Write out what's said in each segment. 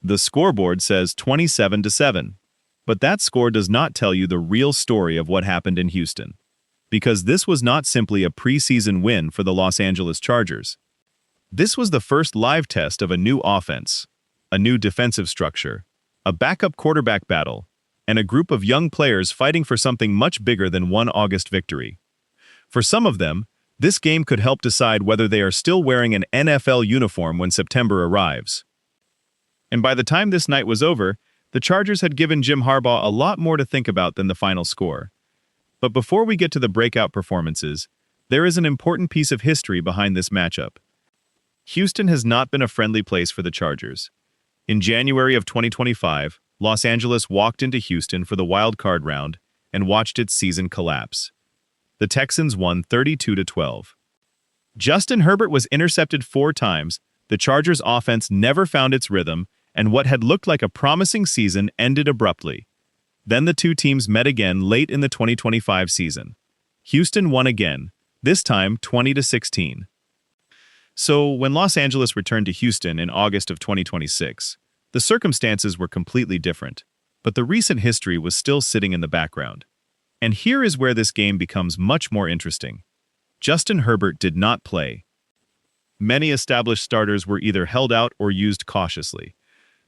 The scoreboard says 27-7. But that score does not tell you the real story of what happened in Houston. Because this was not simply a preseason win for the Los Angeles Chargers. This was the first live test of a new offense, a new defensive structure, a backup quarterback battle, and a group of young players fighting for something much bigger than one August victory. For some of them, this game could help decide whether they are still wearing an NFL uniform when September arrives. And by the time this night was over, the Chargers had given Jim Harbaugh a lot more to think about than the final score. But before we get to the breakout performances, there is an important piece of history behind this matchup. Houston has not been a friendly place for the Chargers. In January of 2025, Los Angeles walked into Houston for the wild card round and watched its season collapse. The Texans won 32-12. Justin Herbert was intercepted 4 times, the Chargers' offense never found its rhythm, and what had looked like a promising season ended abruptly. Then the two teams met again late in the 2025 season. Houston won again, this time 20-16. So, when Los Angeles returned to Houston in August of 2026, the circumstances were completely different, but the recent history was still sitting in the background. And here is where this game becomes much more interesting. Justin Herbert did not play. Many established starters were either held out or used cautiously.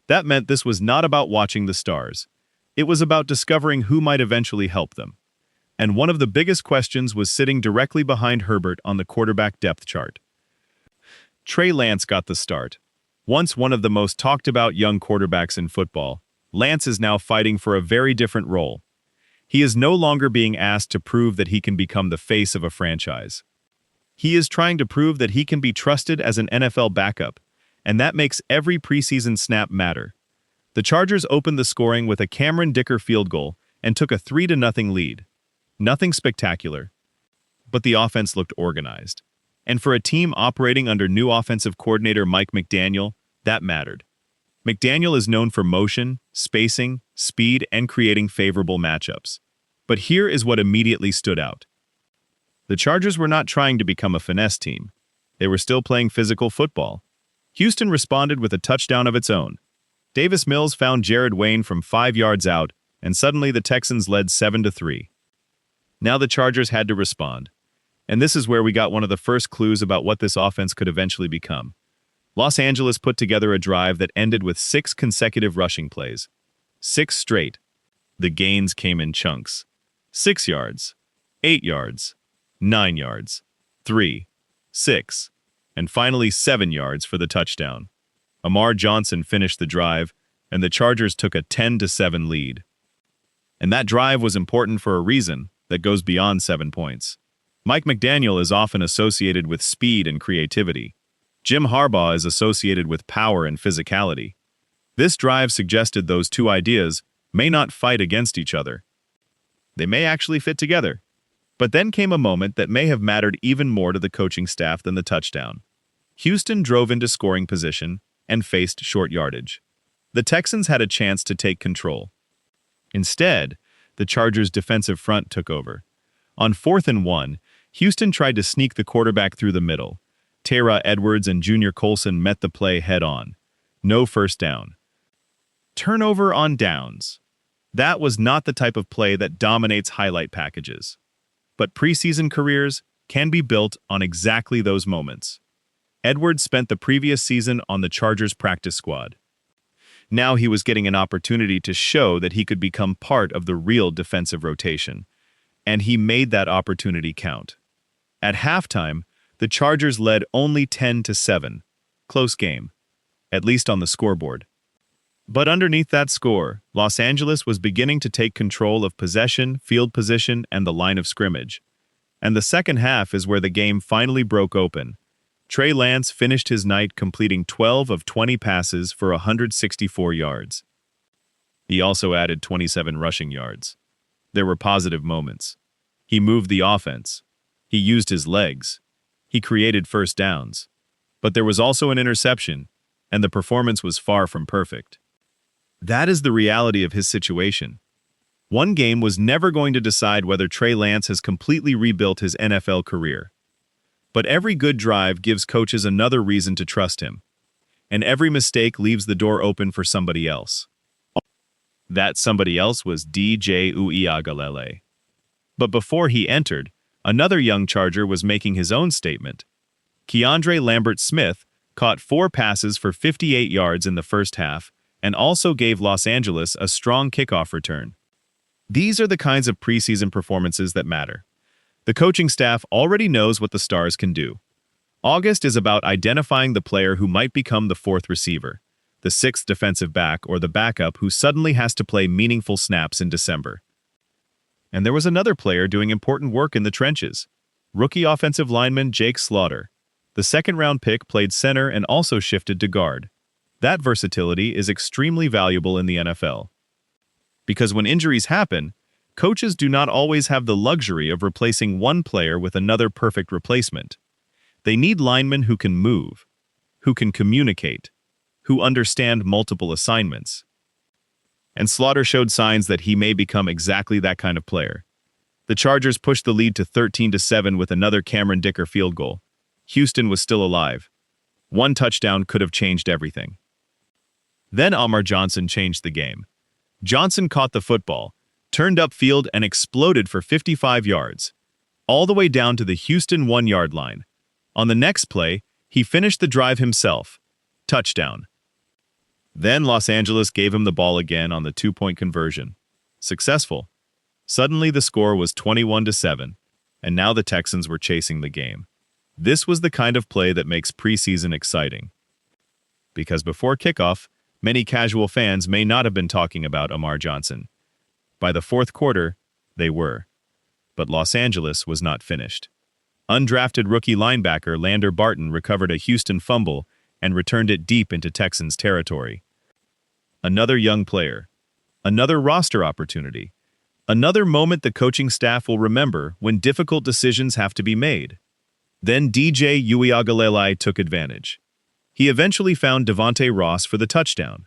That meant this was not about watching the stars. It was about discovering who might eventually help them. And one of the biggest questions was sitting directly behind Herbert on the quarterback depth chart. Trey Lance got the start. Once one of the most talked about young quarterbacks in football, Lance is now fighting for a very different role. He is no longer being asked to prove that he can become the face of a franchise. He is trying to prove that he can be trusted as an NFL backup, and that makes every preseason snap matter. The Chargers opened the scoring with a Cameron Dicker field goal and took a 3-0 lead. Nothing spectacular, but the offense looked organized. And for a team operating under new offensive coordinator Mike McDaniel, that mattered. McDaniel is known for motion, spacing, speed, and creating favorable matchups. But here is what immediately stood out. The Chargers were not trying to become a finesse team. They were still playing physical football. Houston responded with a touchdown of its own. Davis Mills found Jared Wayne from 5 yards out, and suddenly the Texans led 7-3. Now the Chargers had to respond. And this is where we got one of the first clues about what this offense could eventually become. Los Angeles put together a drive that ended with 6 consecutive rushing plays. 6 straight. The gains came in chunks. 6 yards, 8 yards, 9 yards, 3, 6, and finally 7 yards for the touchdown. Amar Johnson finished the drive, and the Chargers took a 10-7 lead. And that drive was important for a reason that goes beyond 7 points. Mike McDaniel is often associated with speed and creativity. Jim Harbaugh is associated with power and physicality. This drive suggested those two ideas may not fight against each other. They may actually fit together. But then came a moment that may have mattered even more to the coaching staff than the touchdown. Houston drove into scoring position and faced short yardage. The Texans had a chance to take control. Instead, the Chargers' defensive front took over. On 4th and 1, Houston tried to sneak the quarterback through the middle. Tyrod Edwards and Junior Colson met the play head-on. No first down. Turnover on downs. That was not the type of play that dominates highlight packages. But preseason careers can be built on exactly those moments. Edwards spent the previous season on the Chargers practice squad. Now he was getting an opportunity to show that he could become part of the real defensive rotation. And he made that opportunity count. At halftime, the Chargers led only 10-7. Close game, at least on the scoreboard. But underneath that score, Los Angeles was beginning to take control of possession, field position, and the line of scrimmage. And the second half is where the game finally broke open. Trey Lance finished his night completing 12 of 20 passes for 164 yards. He also added 27 rushing yards. There were positive moments. He moved the offense. He used his legs. He created first downs. But there was also an interception, and the performance was far from perfect. That is the reality of his situation. One game was never going to decide whether Trey Lance has completely rebuilt his NFL career. But every good drive gives coaches another reason to trust him. and every mistake leaves the door open for somebody else. That somebody else was DJ Uiagalelei. But before he entered, another young Charger was making his own statement. Keandre Lambert-Smith caught 4 passes for 58 yards in the first half and also gave Los Angeles a strong kickoff return. These are the kinds of preseason performances that matter. The coaching staff already knows what the stars can do. August is about identifying the player who might become the 4th receiver, the 6th defensive back, or the backup who suddenly has to play meaningful snaps in December. And there was another player doing important work in the trenches. Rookie offensive lineman Jake Slaughter. The second-round pick played center and also shifted to guard. That versatility is extremely valuable in the NFL. Because when injuries happen, coaches do not always have the luxury of replacing one player with another perfect replacement. They need linemen who can move, who can communicate, who understand multiple assignments. And Slaughter showed signs that he may become exactly that kind of player. The Chargers pushed the lead to 13-7 with another Cameron Dicker field goal. Houston was still alive. One touchdown could have changed everything. Then Amar Johnson changed the game. Johnson caught the football, turned upfield, and exploded for 55 yards, all the way down to the Houston 1-yard line. On the next play, he finished the drive himself. Touchdown. Then Los Angeles gave him the ball again on the 2-point conversion. Successful. Suddenly the score was 21-7, and now the Texans were chasing the game. This was the kind of play that makes preseason exciting. Because before kickoff, many casual fans may not have been talking about Amar Johnson. By the 4th quarter, they were. But Los Angeles was not finished. Undrafted rookie linebacker Lander Barton recovered a Houston fumble and returned it deep into Texans territory. Another young player. Another roster opportunity. Another moment the coaching staff will remember when difficult decisions have to be made. Then DJ Uiagalelei took advantage. He eventually found Devontae Ross for the touchdown.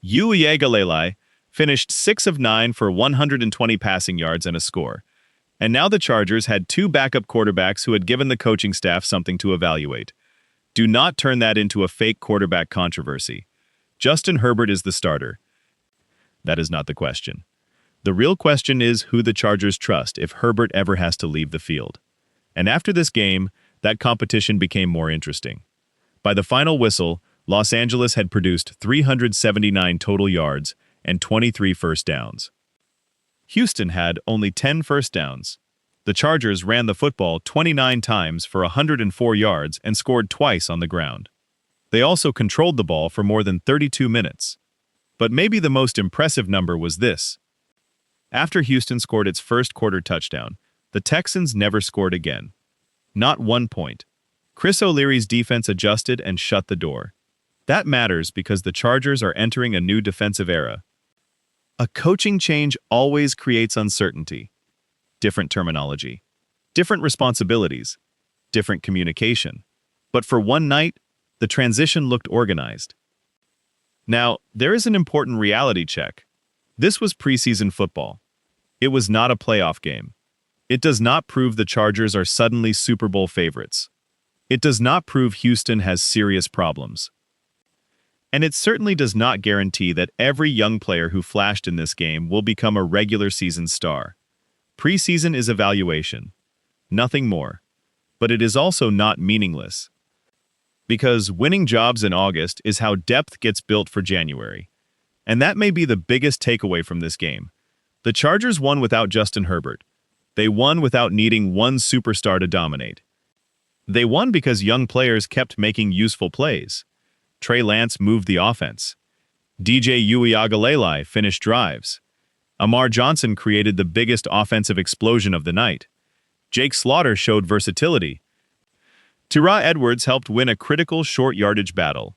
Uiagalelei finished 6 of 9 for 120 passing yards and a score. And now the Chargers had 2 backup quarterbacks who had given the coaching staff something to evaluate. Do not turn that into a fake quarterback controversy. Justin Herbert is the starter. That is not the question. The real question is who the Chargers trust if Herbert ever has to leave the field. And after this game, that competition became more interesting. By the final whistle, Los Angeles had produced 379 total yards and 23 first downs. Houston had only 10 first downs. The Chargers ran the football 29 times for 104 yards and scored twice on the ground. They also controlled the ball for more than 32 minutes. But maybe the most impressive number was this. After Houston scored its first quarter touchdown, the Texans never scored again. Not 1 point. Chris O'Leary's defense adjusted and shut the door. That matters because the Chargers are entering a new defensive era. A coaching change always creates uncertainty. Different terminology, different responsibilities, different communication. But for one night, the transition looked organized. Now, there is an important reality check. This was preseason football. It was not a playoff game. It does not prove the Chargers are suddenly Super Bowl favorites. It does not prove Houston has serious problems. And it certainly does not guarantee that every young player who flashed in this game will become a regular season star. Preseason is evaluation. Nothing more. But it is also not meaningless. Because winning jobs in August is how depth gets built for January. And that may be the biggest takeaway from this game. The Chargers won without Justin Herbert. They won without needing one superstar to dominate. They won because young players kept making useful plays. Trey Lance moved the offense. DJ Uiagalelei finished drives. Amar Johnson created the biggest offensive explosion of the night. Jake Slaughter showed versatility. Tyrah Edwards helped win a critical short yardage battle.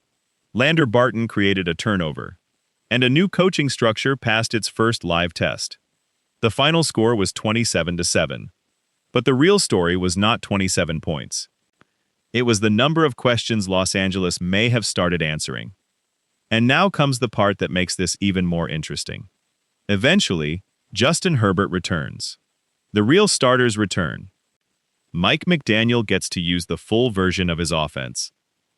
Lander Barton created a turnover. And a new coaching structure passed its first live test. The final score was 27-7. But the real story was not 27 points. It was the number of questions Los Angeles may have started answering. And now comes the part that makes this even more interesting. Eventually, Justin Herbert returns. The real starters return. Mike McDaniel gets to use the full version of his offense.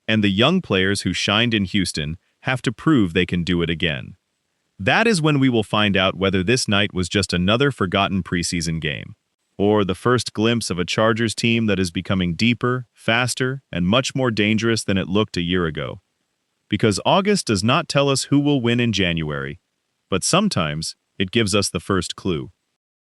And the young players who shined in Houston have to prove they can do it again. That is when we will find out whether this night was just another forgotten preseason game, or the first glimpse of a Chargers team that is becoming deeper, faster, and much more dangerous than it looked a year ago. Because August does not tell us who will win in January, but sometimes it gives us the first clue.